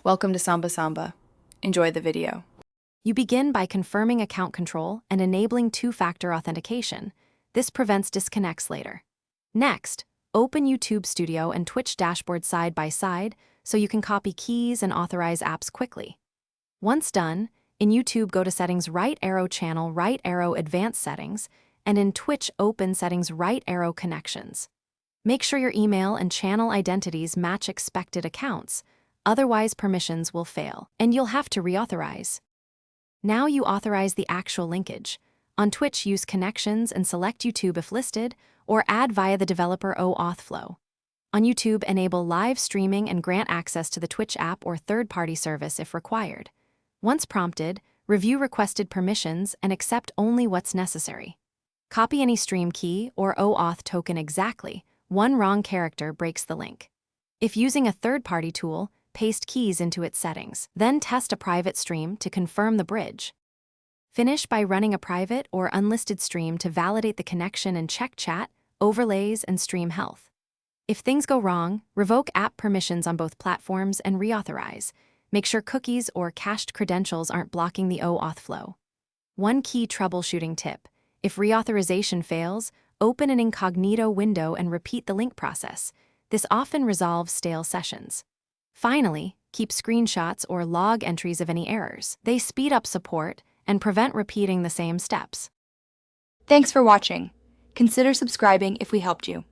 Welcome to Samba Samba. Enjoy the video. You begin by confirming account control and enabling two-factor authentication. This prevents disconnects later. Next, open YouTube Studio and Twitch dashboard side by side so you can copy keys and authorize apps quickly. Once done, in YouTube go to Settings, right arrow Channel, right arrow Advanced Settings, and in Twitch open Settings, right arrow Connections. Make sure your email and channel identities match expected accounts, otherwise permissions will fail, and you'll have to reauthorize. Now you authorize the actual linkage. On Twitch, use Connections and select YouTube if listed, or add via the developer OAuth flow. On YouTube, enable live streaming and grant access to the Twitch app or third-party service if required. Once prompted, review requested permissions and accept only what's necessary. Copy any stream key or OAuth token exactly. One wrong character breaks the link. If using a third-party tool, paste keys into its settings. Then test a private stream to confirm the bridge. Finish by running a private or unlisted stream to validate the connection and check chat, overlays, and stream health. If things go wrong, revoke app permissions on both platforms and reauthorize. Make sure cookies or cached credentials aren't blocking the OAuth flow. One key troubleshooting tip: if reauthorization fails, open an incognito window and repeat the link process. This often resolves stale sessions. Finally, keep screenshots or log entries of any errors. They speed up support and prevent repeating the same steps. Thanks for watching. Consider subscribing if we helped you.